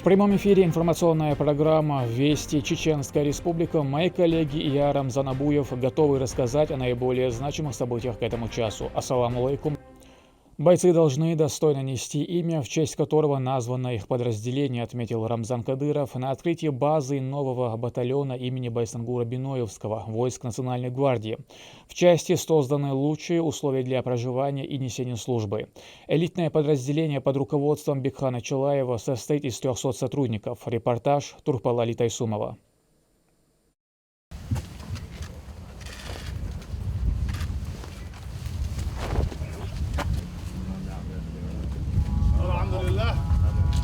В прямом эфире информационная программа «Вести Чеченская Республика». Мои коллеги и я, Рамзан Абуев, готовы рассказать о наиболее значимых событиях к этому часу. Ассаламу алейкум. Бойцы должны достойно нести имя, в честь которого названо их подразделение, отметил Рамзан Кадыров на открытии базы нового батальона имени Байсангура Биноевского войск Национальной гвардии. В части созданы лучшие условия для проживания и несения службы. Элитное подразделение под руководством Бекхана Чалаева состоит из 300 сотрудников. Репортаж Турпалали Тайсумова.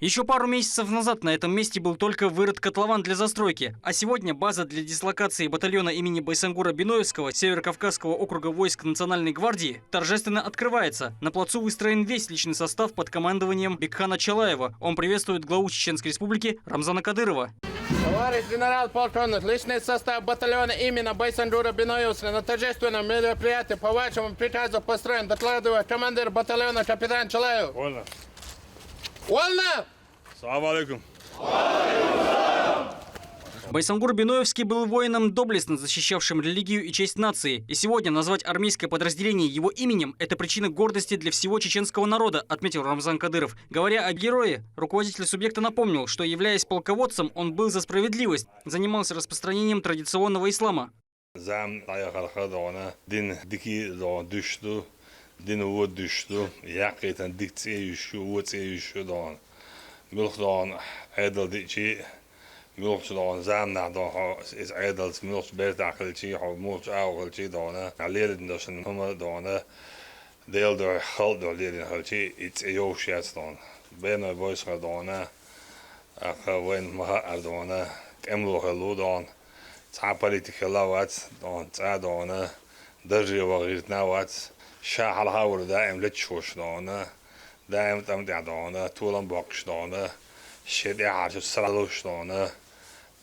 Еще пару месяцев назад на этом месте был только вырыт котлован для застройки, а сегодня база для дислокации батальона имени Байсангура Биноевского Северо-Кавказского округа войск Национальной гвардии торжественно открывается. На плацу выстроен весь личный состав под командованием Бекхана Чалаева. Он приветствует главу Чеченской Республики Рамзана Кадырова. Товарищ генерал-полковник, личный состав батальона имени Байсангура Биноевского на торжественном мероприятии по вашему приказу построен, докладывает командир батальона капитан Чалаев. Вольно. Вольно! Салам алейкум. Байсангур Биноевский был воином, доблестно защищавшим религию и честь нации. И сегодня назвать армейское подразделение его именем – это причина гордости для всего чеченского народа, отметил Рамзан Кадыров. Говоря о герое, руководитель субъекта напомнил, что, являясь полководцем, он был за справедливость, занимался распространением традиционного ислама. Din uğur düştü, yakıtan dikçe yüşü, uğurçe yüşü doğan. Mülk doğan, edil dikçi, mülk doğan, zamna doğan, edil, mülk berdakılçı, mülk ağılçı doğan. Lerin döşün hıma doğan, del dö, hal dö lerin halçı, içe yoşyat doğan. Bena boyska doğan, akavın maha ardağan, emlu halu doğan. Ta politikala vat, doğan, ta doğan, درجة وغيرتنا وات شاحل هاور دائم لتشوش دانا دائم تمتع دانا طولا باقش دانا شدي عارش سلالوش دانا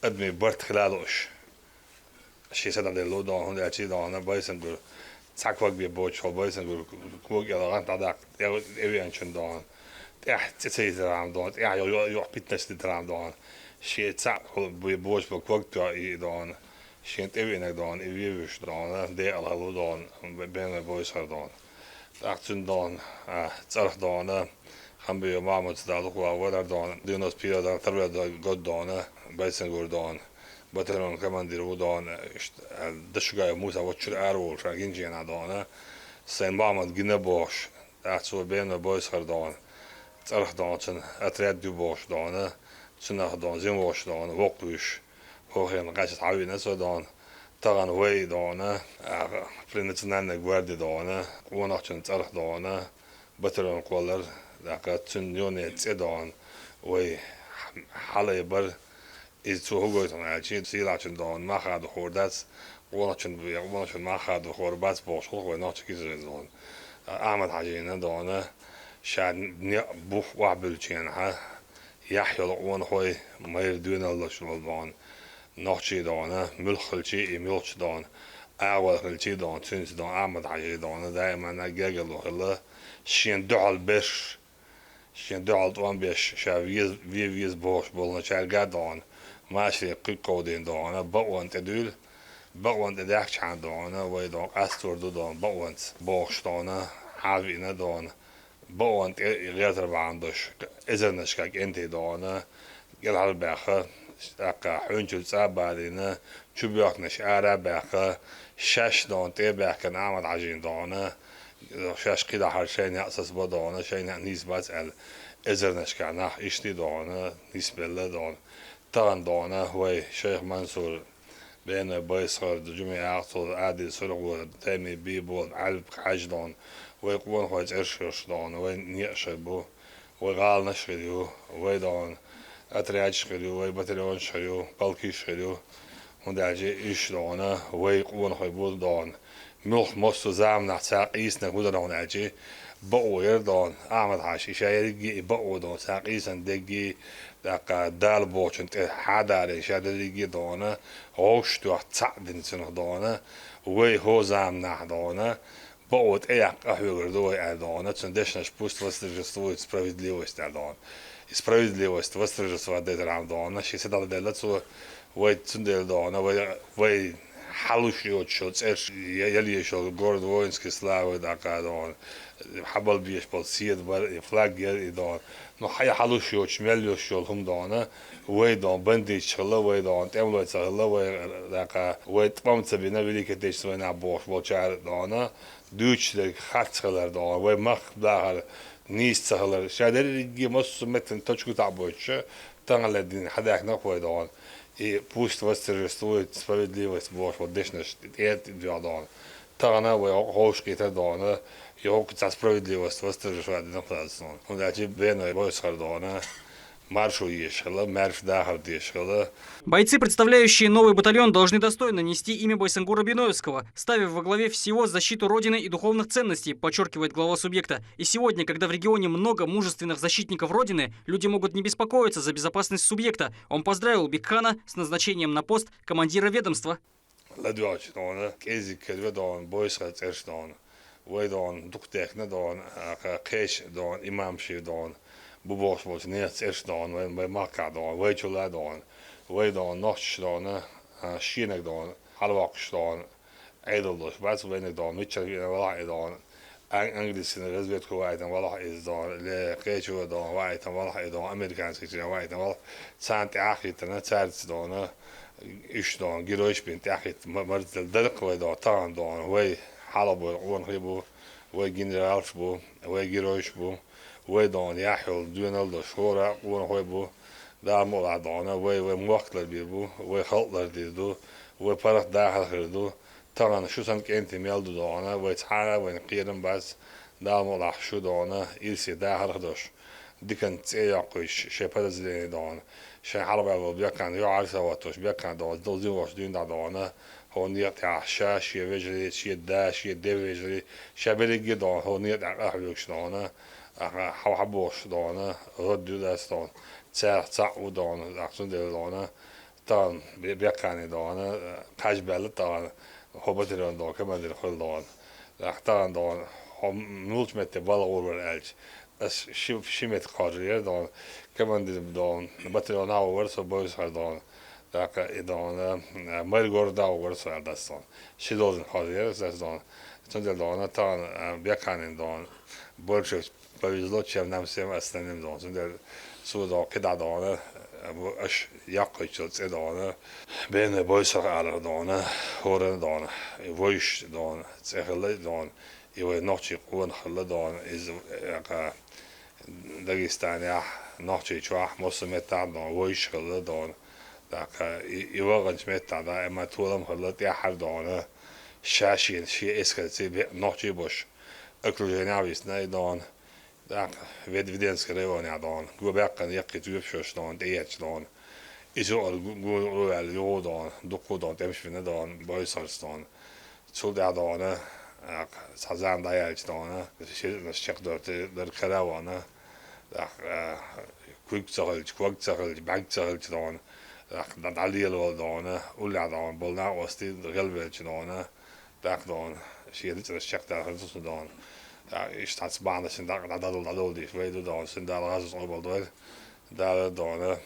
ادمي برت خلالوش شي سدا دلو دانا هندي اتشي دانا بايسن دور تاكوك بي بوش هو بايسن دور كوك يلا تداك ايوان شن دانا تيح تسي درام دانا تيح يو بيتنس درام دانا شي تاك بي بوش بكوك دانا شينت ايوانك دانا ايوش دانا دي الهلو دانا بين بايسر دانا Aktun dan, tsarh dan, han blir Mahmud Daluk och var dan, Dinos Pira dan, Tarvia god dan, Baysangur dan, bataljon komandir dan, Dashuga Musa watchur Arol, Ginjana dan, sen Mahmud Ginebosh, så ben Boyshar dan, tsarh dan, sen Atrad Dubosh dan, Sunah dan, Zimbosh dan, Wokwish, Hohen Gashat Hawina så dan. طبعا وي دانا فرنتنا جواردي دانا ونحن نتعرف دانا بطلون قولر لقد تنيوني تدان وي حاله بر إذ هو جوتنا عشان سيلاشن دان ما خد خوردس ونحن ما خد خور بس باش خو ونحن كذا دان أحمد حجينا دانا شان بوح وعبلتين ها يحيى لقوان خوي ما يردون الله شو دان نحشي دانا ملخلشي ملخش دان أول خلشي دان تنس دان أحمد حجي دانا دائما نجاجل وخلا شين دعال بش شين دعال طوان بش شافيز فيز باش بولنا شارجا دان ماشي قيقودين دانا بقوان تدول بقوان تدحش عن دانا ويدان أستور دان بقوان باش دانا حاوينا دان بقوان غير بعندش إذا نشكك أنت دانا قال هالباخه أكا حنجل سابالينا شبيك نشارة باقة شاش دون تباك نعمل عجين دونه شاش قيدا حرشين يأسس بدونه شين نسبة ال إزر نشكنا إشتي دونه نسبة لدون تغن دونه هو شيخ منصور بين بايسر جميع أقصد عادي سرق تامي بيبول علب حاج دون ويقوون هو إرشش دون وين يأشبو وغال نشريو ويدون أتريج شريو وي بطلون شريو بالكي شريو وندعجي إيش دونه ويقوون هو بود دون ملخ مستو زام نحتاق إيسنا هودا دون عجي بقو يردون أحمد حاشي شايرجي بقو دون ساق إيسن دقي دقا دال بوچن حداري شادرجي دونه هوش تو تعدن سنه دونه وي هو زام نح دونه بقوت ايق أحوغر دوي أدونه تندشنش بوست وسترجستوي سبراvidливость أدون и справедливость восторжества детерам дона, что всегда делается, вы цундел дона, вы халуши отчет, я еще город воинской славы, такая дон, хабал бьешь под сид, флаг и дон, но хая халуши отчет, мелью шел хум дона, вы дон, бандич, вы дон, темлойца, вы такая, вы помните бина великий отечественный набор, волчар дона, дючлер, хатцелер дона, вы мах дахар, низцелер, шадер гимос метен точку табойче, тангаледин хадак нахуй дон. И пусть восторжествует справедливость Божья, вот дышнешь, это дон. Тана вы хошки та дона, и окца справедливость восторжествует на плац. Он дачи беной бойсхар дона, маршу ешала, марш дахар дешала. Бойцы, представляющие новый батальон, должны достойно нести имя Байсангура Биноевского, ставив во главе всего защиту Родины и духовных ценностей, подчеркивает глава субъекта. И сегодня, когда в регионе много мужественных защитников Родины, люди могут не беспокоиться за безопасность субъекта. Он поздравил Бикхана с назначением на пост командира ведомства. Ладьоч дона, кезик дон, бойсхар церш дон, вы дон, дуктехна дон, кеш дон, имамши дон. Бубош вот не церш дон, вы мака дон, вы чула дон. Вы дон, ночь дон, шинек дон, халвакш дон, эйдолдош, бац венек дон, митчер валай дон, английский разведку вайтан валай дон, ле кечу дон, вайтан валай дон, американский вайтан валай, цант ахитана, царц дон, иш дон, героиш бинт ахит, мартел дерквай дон, тан дон, вы халабу, он хлебу, вы генералш бу, вы героиш бу, вы дон, яхил, дюнелдо, шора, он хлебу, daar moet dat doen, we mochten bijvoorbeeld, we helpen dit, we pakken daar het dan als je zo'n kind in mail doet, we het halen, we keren bas, daar moet dat zo doen, eerst daar het dus, die kan het ook eens, je hebt het zelf doen, je haalt wel op je kan, je haalt wat dus, je kan dat, dat doen dat doen, gewoon niet ja, je weet je daar, je weet je weet je dan, gewoon niet daar eigenlijk doen, habboos doen, wat doe dat dan? Tsaa'u doona, aqsundel doona, taan beqani doona, qajbal taan, hobatirun doona, kamandir khul doona. Taan doona, multmette balgurur elch. As shimet qajir doona, kamandir doona, batirun awar so boys har doona. Daqa doona, margor dawar so daston. Shidozin qajir das doona. Tsundel doona taan beqani doona. Больше повезло, чем нам всем остальным доона. Суда кида доона, аж якочил це доона, бене бойсах алар доона, хорен доона, войш доона, це хле доона, і ви ночі кун хле доона, із Дагестане ночі чуах мосмета доона, войш хле доона, так і ваганч мета да, ема тулам хле тяхар доона, шашин ші ескальці ночі бош, окруження вісне доона. Daar werd evidens gereden naar dan. Goed kan je het dan, de eerste dan. Is al goed wel jo dan, doe dan, temp vinden dan, buisers dan. Zo daar dan, sazam daar je dan. Dus je check dat de karawan. Daar kwik bank dan. Dat al die wel dan, ulla dan, bolna was die de gelweltje dan. Daar dan, zie je dit check daar het dan. Ja, staatsbanen zijn daar dat is, weet je dan, zijn daar als het allemaal door, daar dan,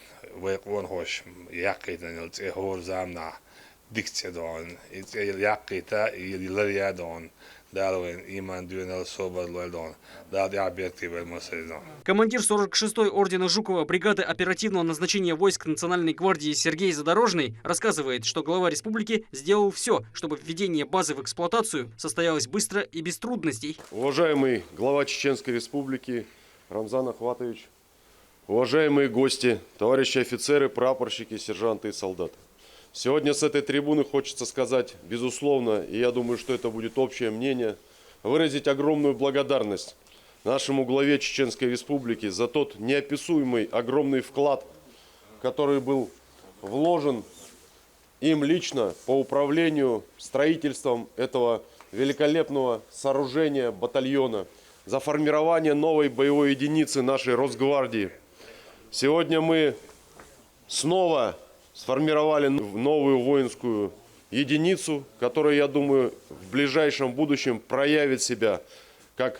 we gewoon hoors, jacket en het gehoorzaam naar dictie dan, het jacket die leer dan, daar we iemand doen al zo wat dan, daar die objectief wel moet zijn. Командир 46-й ордена Жукова бригады оперативного назначения войск Национальной гвардии Сергей Задорожный рассказывает, что глава республики сделал все, чтобы введение базы в эксплуатацию состоялось быстро и без трудностей. Уважаемый глава Чеченской Республики Рамзан Ахватович, уважаемые гости, товарищи офицеры, прапорщики, сержанты и солдаты. Сегодня с этой трибуны хочется сказать, безусловно, и я думаю, что это будет общее мнение, выразить огромную благодарность нашему главе Чеченской Республики за тот неописуемый огромный вклад, который был вложен им лично по управлению строительством этого великолепного сооружения батальона, за формирование новой боевой единицы нашей Росгвардии. Сегодня мы снова сформировали новую воинскую единицу, которая, я думаю, в ближайшем будущем проявит себя как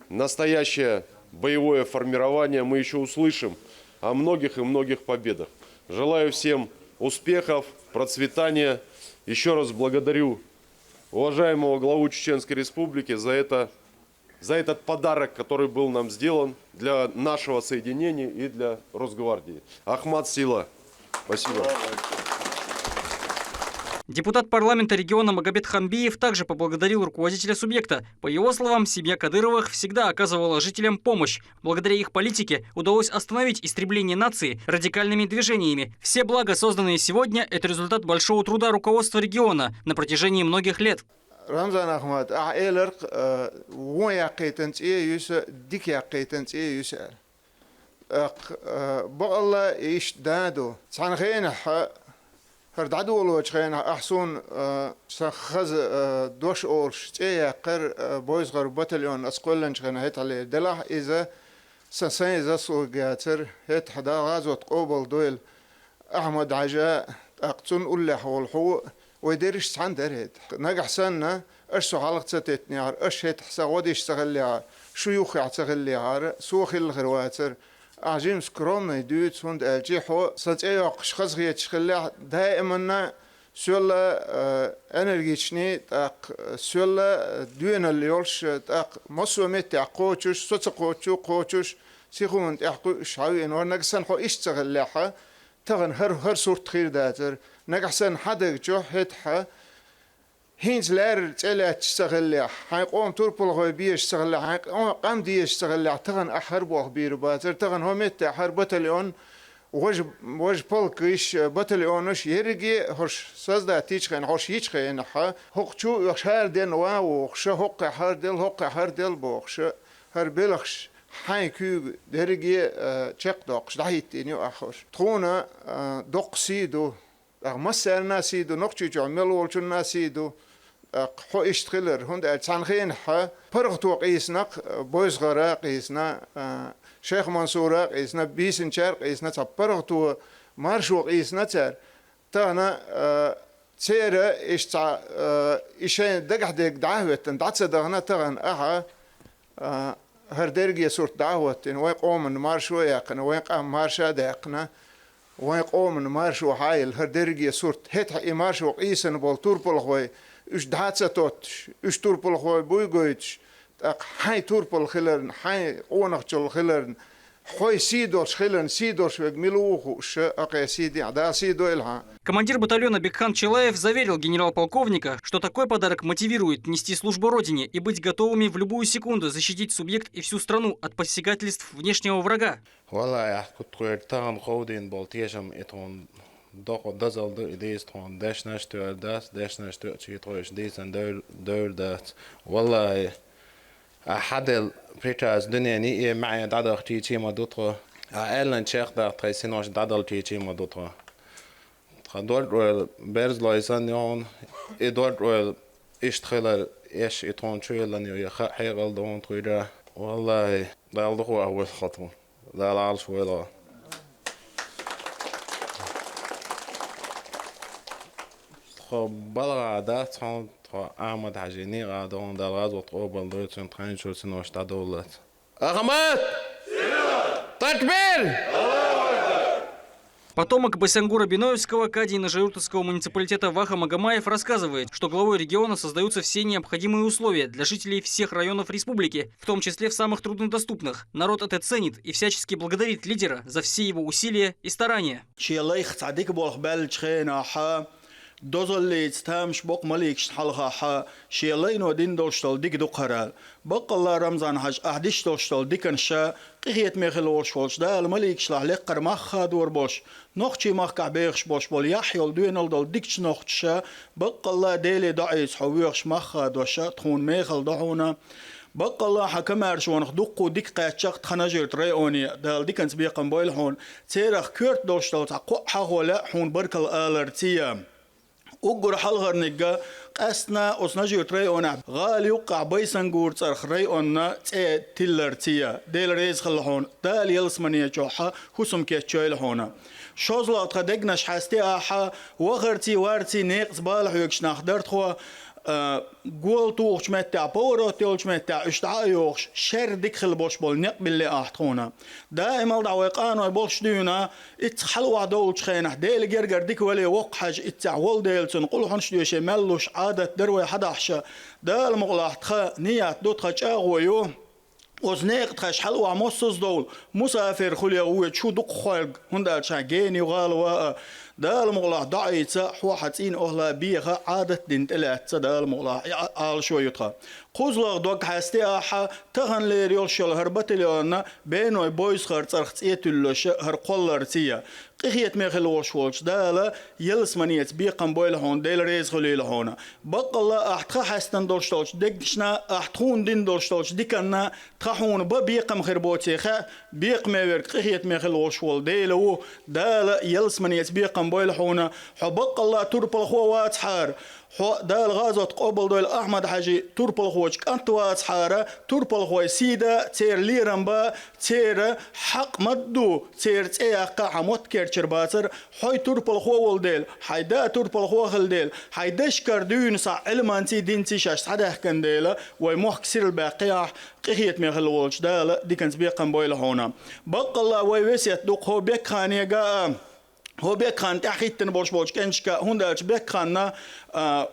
настоящее боевое формирование. Мы еще услышим о многих и многих победах. Желаю всем успехов, процветания. Еще раз благодарю уважаемого главу Чеченской Республики за этот подарок, который был нам сделан для нашего соединения и для Росгвардии. Ахмат Сила. Спасибо. Депутат парламента региона Магомед Хамбиев также поблагодарил руководителя субъекта. По его словам, семья Кадыровых всегда оказывала жителям помощь. Благодаря их политике удалось остановить истребление нации радикальными движениями. Все блага, созданные сегодня, это результат большого труда руководства региона на протяжении многих лет. Рамзан Ахмад, هردعدو ولوش خينا أحسن سخز دوش أورش تيه قر بويز غر بطليون أسقولن خينا هيت عليه دلح إذا سنسين إذا سوقاتر هيت حدا غازو تقوبل دويل أحمد عجاء أقتون أولح والحو ويديرش تحن درهد نجح سنة أشسو حلق ستتنيار أش هيت حسا وديش تغليها شيوخ يعتغليها سوخي الغرواتر عجيم سكرومنا يدوت سوند الجيحو ساتيق شخصية شخليها دائما سولا انرجيشني تاق سولا دوينا اليولش تاق مسومت تاقوتش سوتسقوتشو قوتش سيخومن تاقو شعوي انور نقسن حو اشتغليها تغن هر صورت خير داتر نقسن حدق جو هتها هينز لار تلا تشتغل حيقوم توربل غوبيه يشتغل حيقوم قام دي يشتغل تغن احربوه بيرباتر تغن همت حربتليون وج بالكيش بتليونش يرجي هش سازدا تيچخن هش يچخن ح حقچو شهر دين واو خش حق هر دل بوخش هر بلخش حيكو درجي چق دقش دهيتني اخر تخونه دقسيدو مسر ناسيدو نقچو جمل ولچ ناسيدو حو اشتغلر هند تسانخين ح برغتو قيسنا بوز غرا قيسنا شيخ منصور قيسنا بيسن شرق قيسنا برغتو مارشو قيسنا تر تانا تيرا اشتا اشين دقح دق دعوت دعت دغنا تغن اها هر درجه صورت دعوت وين قوم مارشو يقنا وين قام مارشا دقنا وين قوم مارشو حايل هر درجه صورت هت مارشو قيسن بولتور بلغوي اش دعتساتوت اش تور بلغوي بويغويتش حي تور بالخلرن حي قونخجل خلرن حي سيدوش خلرن سيدوش وجملوخ اقي سيدي عدا سيدو الها. Командир батальона Бекхан Челаев заверил генерал-полковника, что такой подарок мотивирует нести службу Родине и быть готовыми в любую секунду защитить субъект и всю страну от посягательств внешнего врага. Doch dat zal de idee staan. Desna stuur je trouwens deze en deur dat. Wallah, hadden pretas dunia niet معي دادر تيجي ما دوتر. أهلن شيخ ده تريسينوش دادر تيجي ما دوتر. تدور برز لایزن یان ادور اشتغال ايش يتون شو لانه يخيل دون تويدا. والله ده الله هو خطوة. ده العالش ولا. بلغ عادات أحمد حجيني قاعدون دلغاز وطوبل دوتشن تخين شورسين وشتا دولت أحمد تكبير. Потомок Байсангура Биноевского, кадий Нажирутовского муниципалитета Ваха Магомаев рассказывает, что главой региона создаются все необходимые условия для жителей всех районов республики, в том числе в самых труднодоступных. Народ это ценит и всячески благодарит лидера за все его усилия и старания. دوزل تامش بق مليكش حلقة ح شيلين ودين دوشتل ديك دقرال بق الله رمضان حج أحدش دوشتل ديكن شا قيت مخل وشولش دا المليكش لحلقر مخ دور بوش نخشي مخ كعبيخش بوش بول يحيل دوين دول ديكش نخشا بق الله ديلي دعيس حويخش مخ دوشا تخون مخل دعونا بق الله حكمارش ونخدقو ديك قاتشق تخنجر تريوني دال ديكن سبيقن بويل حون تيرخ كورت دوشتل تقو حولا حون بركل آلرتيام وقر حلغر نجا قسنا أصنجر تريونا غالي وقع بيسنجور صرخ ريونا تيلرتيا ديل ريز خلحون دال يلسمنية جوحة خصم كيتشويل هونا شوزلا تخدقنا شحستي آحا وغرتي وارتي نيقز بالح يكش نخدرت خوا قول توش متى بورو توش متى اشتعايوش شر دخل بوش بول نقبل اللي احتونا دائما دعوقان وبوش دينا اتحلوا دوش خينه ديل جرجر ديك ولي وقحج اتعول ديلتن قول حنش ديوش ملوش عادة دروي حدحش دال مغلاح خا نيات دوت خج اغويو وزنيق تخش حلوة مصص دول مسافر خليا ويت شو دق خلق هندا شاجيني وغالوا دال مغلاح ضعيت حوحتين أهلا بيها عادة دين تلات دال مغلاح على شويتها قوزلغ دوق حاستياحة تهن ليريول شل هربت ليونا بينو بويس خرط أرختيت اللوش هرقلرتيا قخيت ميخل وشولش دالا يلس منيت بيقم بويلهون ديل ريز خليلهونا بقلا احتخا حستن دولشتولش دقشنا احتخون دين دولشتولش ديكنا تخون بيقم خربوتيخا بيق ميورك قخيت ميخل وشول ديلو دالا يلس منيت بيقم بويلهونا حبقلا تربل خوات حار دال غازوت قبل دول أحمد حاجي تربل خوش أنت واسحارة تربل خوي سيدا تير ليرمبا تير حق مدو تير تياقا حموت كيرتشر باتر حي تربل خو ولديل حيدا تربل خو خلديل حيداش كردون صع علمانتي دينتي شاش صدح كنديل ويموح كسير الباقياح قخيت ميخل ولش دال دي كانت بيقن بويل هونا بق الله ويوسيت دوق هو بيقاني قا هو بيكان تحيتن بوش كنشكا هندالش بيكاننا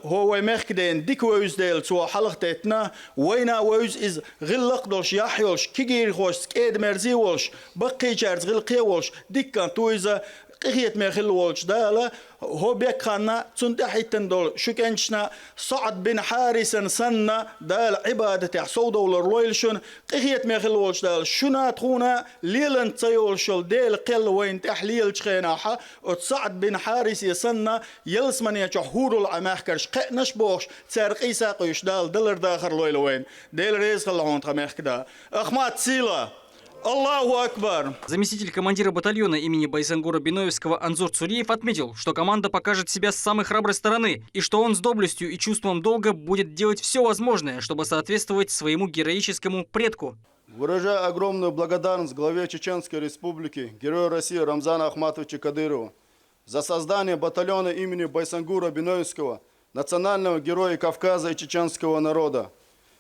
هو مخكدين ديك ويز ديل سو حلقتنا وينا ويز از غلق دوش يحيوش كيجير خوش سكيد مرزي وش بقي جارز غلقي وش ديك كان تويزا قخيت ميخل وش دالا هو بيكاننا تنتحيتن دول شو كنشنا صعد بن حارسا سنة دال عبادة عصودة والرويلشون قخيت ميخل وش دال شنا تخونا ليلن تيولشل ديل قل وين تحليل شخيناحا وتصعد بن حارس يسنة يلسمن يجحور العماخكرش قنش بوش تسارقي ساقيش دال دلر داخر لويل وين ديل ريز خلهون تخميخكدا اخمات سيلا Аллаху Акбар! Заместитель командира батальона имени Байсангура Биноевского Анзур Цуриев отметил, что команда покажет себя с самой храброй стороны и что он с доблестью и чувством долга будет делать все возможное, чтобы соответствовать своему героическому предку. Выражаю огромную благодарность главе Чеченской Республики, герою России Рамзану Ахматовичу Кадырову за создание батальона имени Байсангура Биноевского, национального героя Кавказа и чеченского народа.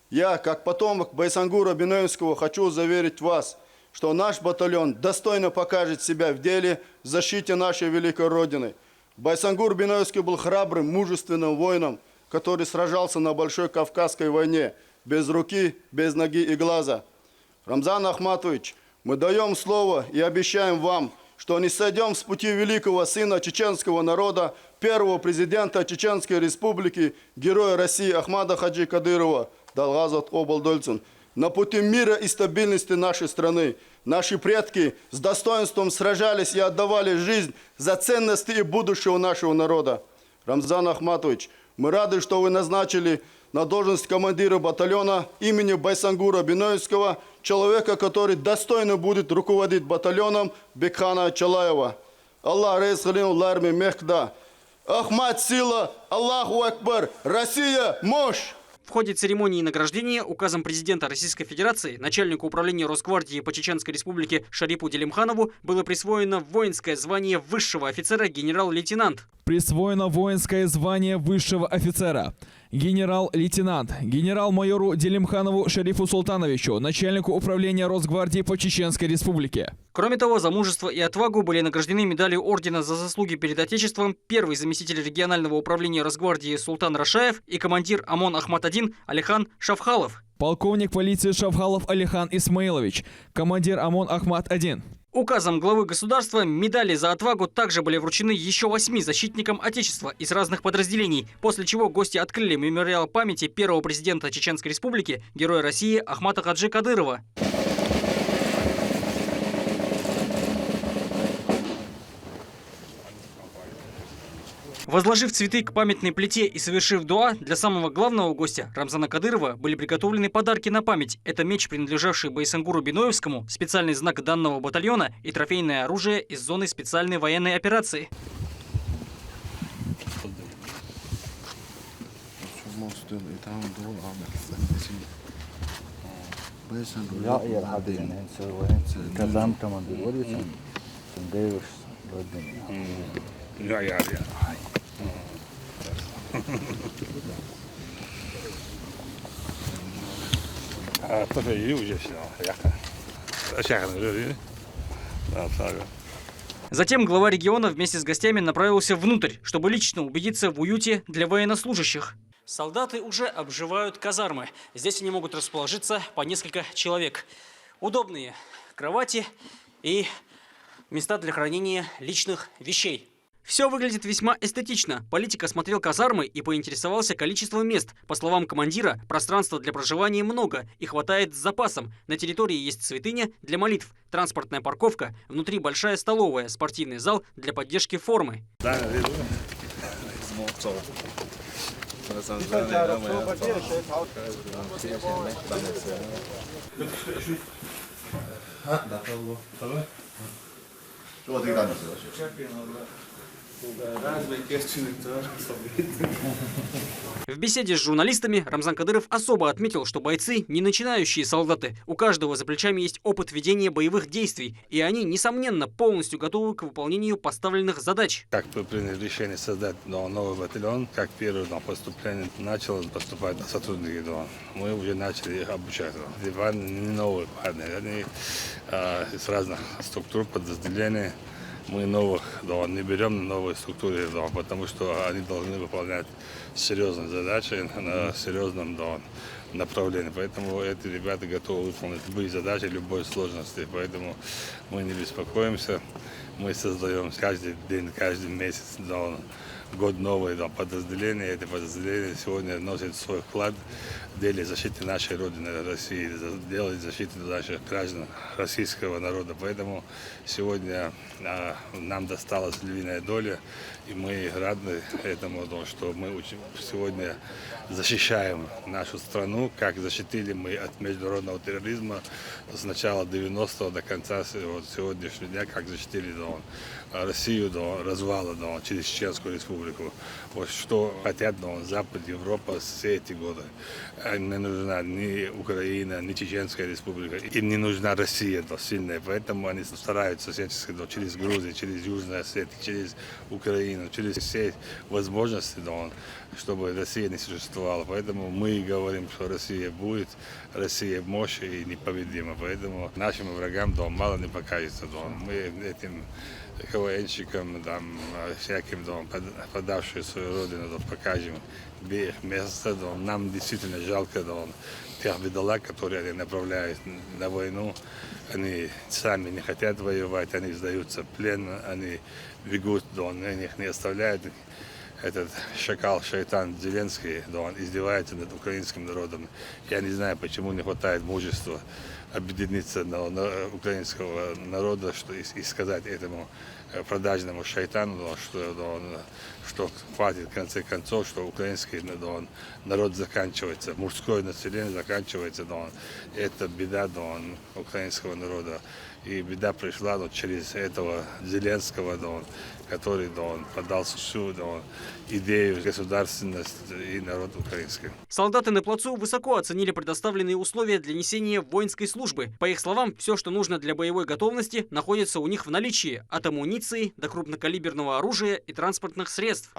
Я, как потомок Байсангура Биноевского, хочу заверить вас, что наш батальон достойно покажет себя в деле в защите нашей великой Родины. Байсангур Биноевский был храбрым, мужественным воином, который сражался на Большой Кавказской войне, без руки, без ноги и глаза. Рамзан Ахматович, мы даем слово и обещаем вам, что не сойдем с пути великого сына чеченского народа, первого президента Чеченской Республики, героя России Ахмада Хаджи Кадырова, Далгазот Обалдольцин, на пути мира и стабильности нашей страны. Наши предки с достоинством сражались и отдавали жизнь за ценности и будущего нашего народа. Рамзан Ахматович, мы рады, что вы назначили на должность командира батальона имени Байсангура Биноевского человека, который достойно будет руководить батальоном Бекхана Чалаева. Аллах рейс халин ларми мехда. Ахмад сила, Аллаху Акбар, Россия мощь! В ходе церемонии награждения указом президента Российской Федерации начальнику управления Росгвардии по Чеченской Республике Шарипу Делимханову было присвоено воинское звание высшего офицера генерал-лейтенант. Присвоено воинское звание высшего офицера. Генерал-лейтенант, генерал-майору Делимханову Шарифу Султановичу, начальнику управления Росгвардии по Чеченской Республике. Кроме того, за мужество и отвагу были награждены медалью ордена за заслуги перед Отечеством первый заместитель регионального управления Росгвардии Султан Рашаев и командир ОМОН Ахмат-1 Алихан Шавхалов. Полковник полиции Шавхалов Алихан Исмаилович, командир ОМОН Ахмат-1. Указом главы государства медали за отвагу также были вручены еще 8 защитникам Отечества из разных подразделений, после чего гости открыли мемориал памяти первого президента Чеченской Республики, героя России Ахмата Хаджи Кадырова. Возложив цветы к памятной плите и совершив дуа, для самого главного гостя Рамзана Кадырова были приготовлены подарки на память. Это меч, принадлежавший Байсангуру Биноевскому, специальный знак данного батальона и трофейное оружие из зоны специальной военной операции. Затем глава региона вместе с гостями направился внутрь, чтобы лично убедиться в уюте для военнослужащих. Солдаты уже обживают казармы. Здесь они могут расположиться по несколько человек. Удобные кровати и места для хранения личных вещей. Все выглядит весьма эстетично. Политик осмотрел казармы и поинтересовался количеством мест. По словам командира, пространства для проживания много и хватает с запасом. На территории есть святыня для молитв, транспортная парковка, внутри большая столовая, спортивный зал для поддержки формы. В беседе с журналистами Рамзан Кадыров особо отметил, что бойцы не начинающие солдаты. У каждого за плечами есть опыт ведения боевых действий, и они, несомненно, полностью готовы к выполнению поставленных задач. Как мы приняли решение создать новый батальон, как первое поступление начало поступать сотрудники, мы уже начали обучаться. Парни не новые парни, они из разных структур, подразделений. Мы новых не берем на новые структуры, потому что они должны выполнять серьезные задачи на серьезном направлении. Поэтому эти ребята готовы выполнить любые задачи, любой сложности. Поэтому мы не беспокоимся. Мы создаем каждый день, каждый месяц год новые подразделения. Эти подразделения сегодня носят свой вклад в деле защиты нашей Родины, России, делают защиту наших граждан, российского народа. Поэтому сегодня нам досталась львиная доля, и мы рады этому, что мы сегодня защищаем нашу страну, как защитили мы от международного терроризма с начала 90-го до конца сегодняшнего дня, как защитили Россию до развала через Чеченскую республику. Вот что хотят Запад, Европа все эти годы. Не нужна ни Украина, ни Чеченская республика. Им не нужна Россия сильная. Поэтому они стараются всячески через Грузию, через Южную Осетию, через Украину, через все возможности, чтобы Россия не существовала. Поэтому мы говорим, что Россия будет, Россия мощь и непобедима. Поэтому нашим врагам мало не покажется. Мы этим КВНщикам, всяким подавшим свою родину, покажем, где их место. Нам действительно жалко тех бедолаг, которые они направляют на войну. Они сами не хотят воевать, они сдаются в плен, они бегут, они их не оставляют. Этот шакал, шайтан Зеленский, он издевается над украинским народом. Я не знаю, почему не хватает мужества объединиться на украинского народа и сказать этому продажному шайтану, что хватит в конце концов, что украинский народ заканчивается, мужское население заканчивается. Это беда украинского народа. И беда пришла через этого Зеленского, который подал всю идею государственности и народ украинский. Солдаты на плацу высоко оценили предоставленные условия для несения воинской службы. По их словам, все, что нужно для боевой готовности, находится у них в наличии. От амуниции до крупнокалиберного оружия и транспортных средств.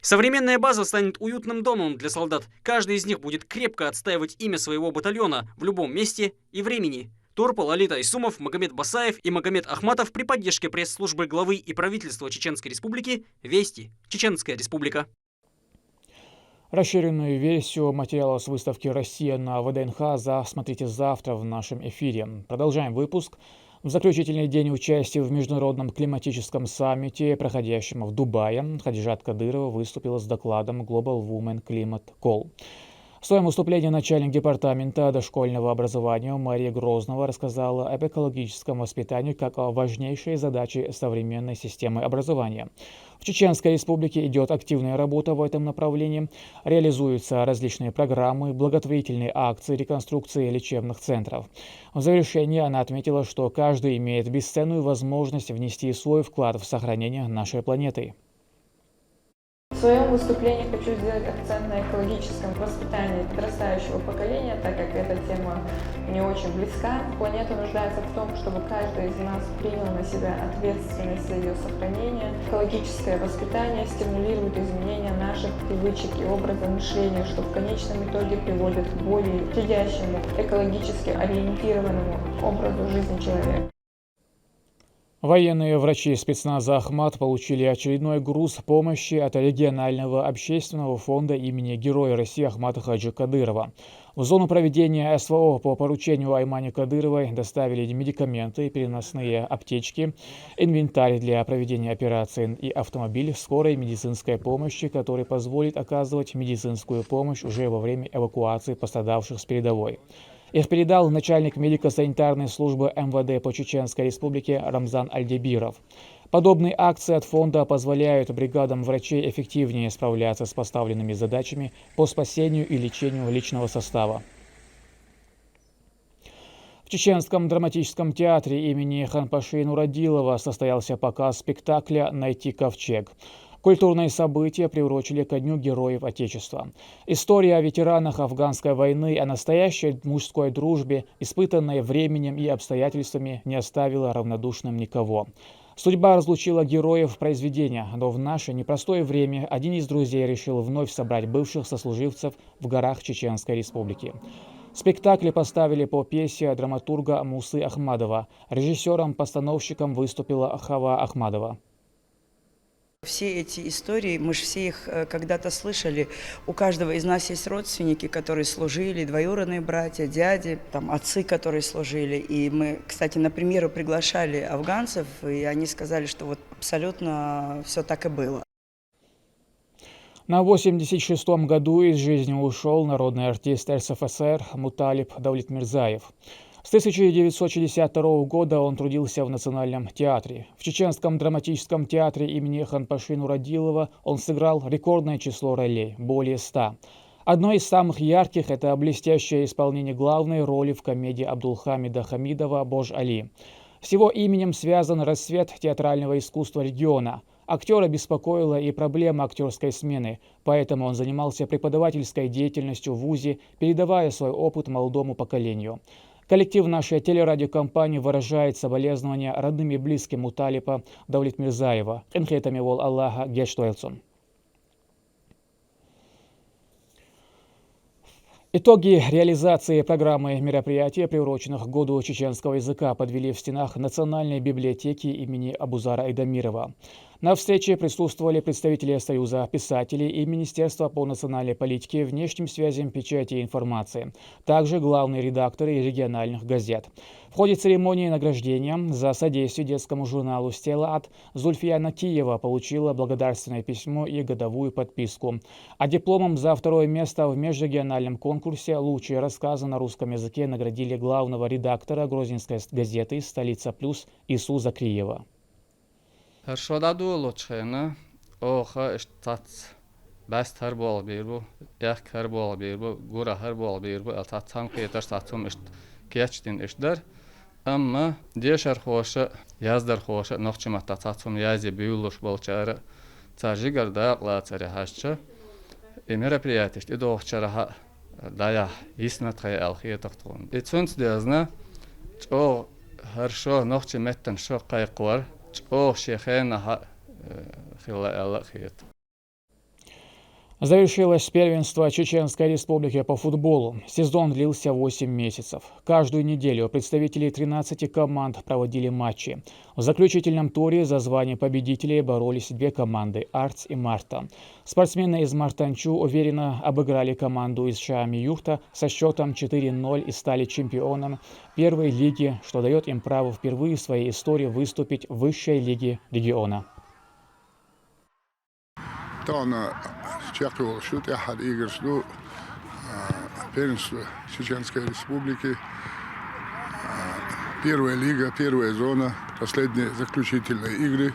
Современная база станет уютным домом для солдат. Каждый из них будет крепко отстаивать имя своего батальона в любом месте и времени. Турпал, Лолита Исумов, Магомед Басаев и Магомед Ахматов при поддержке пресс-службы главы и правительства Чеченской Республики «Вести. Чеченская Республика». Расширенную версию материала с выставки «Россия» на ВДНХ смотрите завтра в нашем эфире. Продолжаем выпуск. В заключительный день участия в международном климатическом саммите, проходящем в Дубае, Хадижат Кадырова выступила с докладом Global Women Climate Call. В своем выступлении начальник департамента дошкольного образования Мария Грозного рассказала об экологическом воспитании как о важнейшей задаче современной системы образования. В Чеченской Республике идет активная работа в этом направлении, реализуются различные программы, благотворительные акции реконструкции лечебных центров. В завершении она отметила, что каждый имеет бесценную возможность внести свой вклад в сохранение нашей планеты. В своем выступлении хочу сделать акцент на экологическом воспитании подрастающего поколения, так как эта тема мне очень близка. Планета нуждается в том, чтобы каждый из нас принял на себя ответственность за ее сохранение. Экологическое воспитание стимулирует изменения наших привычек и образа мышления, что в конечном итоге приводит к более щадящему, экологически ориентированному образу жизни человека. Военные врачи спецназа «Ахмат» получили очередной груз помощи от регионального общественного фонда имени Героя России Ахмата Хаджи Кадырова. В зону проведения СВО по поручению Аймани Кадыровой доставили медикаменты, переносные аптечки, инвентарь для проведения операций и автомобиль скорой медицинской помощи, который позволит оказывать медицинскую помощь уже во время эвакуации пострадавших с передовой. Их передал начальник медико-санитарной службы МВД по Чеченской Республике Рамзан Альдебиров. Подобные акции от фонда позволяют бригадам врачей эффективнее справляться с поставленными задачами по спасению и лечению личного состава. В Чеченском драматическом театре имени Ханпаши Нурадилова состоялся показ спектакля «Найти ковчег». Культурные события приурочили ко Дню Героев Отечества. История о ветеранах афганской войны, о настоящей мужской дружбе, испытанной временем и обстоятельствами, не оставила равнодушным никого. Судьба разлучила героев произведения, но в наше непростое время один из друзей решил вновь собрать бывших сослуживцев в горах Чеченской Республики. Спектакли поставили по пьесе драматурга Мусы Ахмадова. Режиссером-постановщиком выступила Хава Ахмадова. Все эти истории, мы же все их когда-то слышали. У каждого из нас есть родственники, которые служили, двоюродные братья, дяди, там, отцы, которые служили. И мы, кстати, на премьеру приглашали афганцев, и они сказали, что вот абсолютно все так и было. На 86-м году из жизни ушел народный артист РСФСР Муталиб Давлетмирзаев. С 1962 года он трудился в Национальном театре. В Чеченском драматическом театре имени Ханпаши Нурадилова он сыграл рекордное число ролей – более 100. Одно из самых ярких – это блестящее исполнение главной роли в комедии Абдулхамида Хамидова «Бож Али». С его именем связан расцвет театрального искусства региона. Актера беспокоила и проблема актерской смены, поэтому он занимался преподавательской деятельностью в ВУЗе, передавая свой опыт молодому поколению. Коллектив нашей телерадиокомпании выражает соболезнования родным и близким Муталипа Давлетмирзаева. Энхетами вол Аллаха Гештуэлсон. Итоги реализации программы мероприятий, приуроченных к году чеченского языка, подвели в стенах Национальной библиотеки имени Абузара Айдамирова. На встрече присутствовали представители Союза писателей и Министерства по национальной политике, внешним связям, печати и информации, также главные редакторы региональных газет. В ходе церемонии награждения за содействие детскому журналу «Стеллат» Зульфия Накиева получила благодарственное письмо и годовую подписку. А дипломом за второе место в межрегиональном конкурсе «Лучшие рассказы на русском языке» наградили главного редактора грузинской газеты «Столица Плюс» Ису Закриева. Шодаду лучшена, оха штатс, бест харбол бирбу, як харбол бирбу, гура харбол бирбу, алтатсан киеташ татсум ишт кечтин иштдар, амма дешар хоша, яздар хоша, нохчимата татсум язи бюлуш болчара, цажигар дaqla царе хашча, и мероприятие, и дохчара дая иснатхай алхиетахтун. И цунцдязна, о хорошо нохчиметтен шо кайквар. Завершилось первенство Чеченской Республики по футболу. Сезон длился 8 месяцев. Каждую неделю представители 13 команд проводили матчи. В заключительном туре за звание победителей боролись две команды – Артс и Марта. Спортсмены из Мартанчу уверенно обыграли команду из Шаами-Юхта со счетом 4-0 и стали чемпионом первой лиги, что дает им право впервые в своей истории выступить в высшей лиге региона. طبعا شيخ وشوت أحد إيجر شلو первенство Чеченской Республики. Первая лига, первая зона, последние заключительные игры,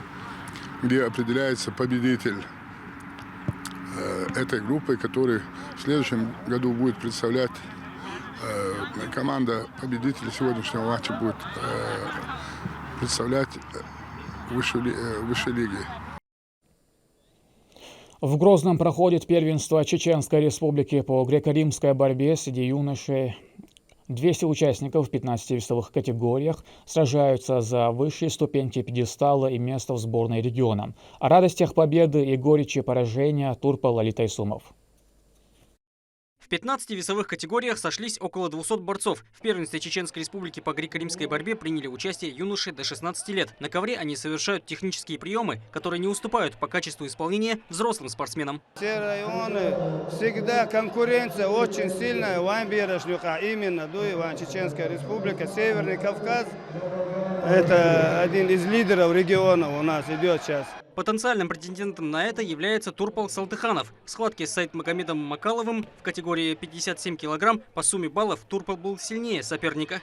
где определяется победитель этой группы, который в следующем году будет представлять команда победителей сегодняшнего матча будет представлять высшей лиги. В Грозном проходит первенство Чеченской Республики по греко-римской борьбе среди юношей. 200 участников в 15 весовых категориях сражаются за высшие ступеньки пьедестала и место в сборной региона. О радостях победы и горечи поражения Турпал Лолита Исумов. В 15 весовых категориях сошлись около 200 борцов. В первенстве Чеченской Республики по греко-римской борьбе приняли участие юноши до 16 лет. На ковре они совершают технические приемы, которые не уступают по качеству исполнения взрослым спортсменам. Все районы всегда конкуренция очень сильная. Вайн-Бережнюха, именно Дуеван, Чеченская Республика, Северный Кавказ. Это один из лидеров региона у нас идет сейчас. Потенциальным претендентом на это является Турпал Салтыханов. В схватке с Сайтмагомедом Макаловым в категории 57 килограмм по сумме баллов Турпал был сильнее соперника.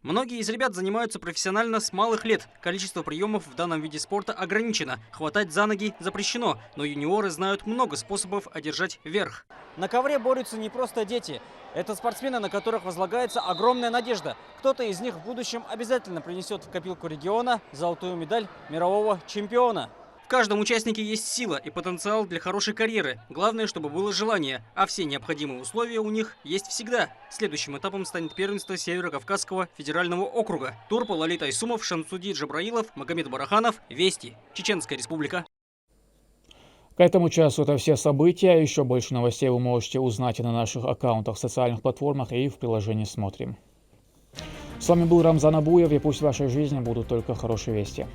Многие из ребят занимаются профессионально с малых лет. Количество приемов в данном виде спорта ограничено. Хватать за ноги запрещено. Но юниоры знают много способов одержать верх. На ковре борются не просто дети. Это спортсмены, на которых возлагается огромная надежда. Кто-то из них в будущем обязательно принесет в копилку региона золотую медаль мирового чемпиона. В каждом участнике есть сила и потенциал для хорошей карьеры. Главное, чтобы было желание, а все необходимые условия у них есть всегда. Следующим этапом станет первенство Северо-Кавказского федерального округа. Турпал Лолита Исумов, Шамсуди Джабраилов, Магомед Бараханов. Вести. Чеченская Республика. К этому часу это все события. Еще больше новостей вы можете узнать и на наших аккаунтах в социальных платформах и в приложении «Смотрим». С вами был Рамзан Абуев, и пусть в вашей жизни будут только хорошие вести.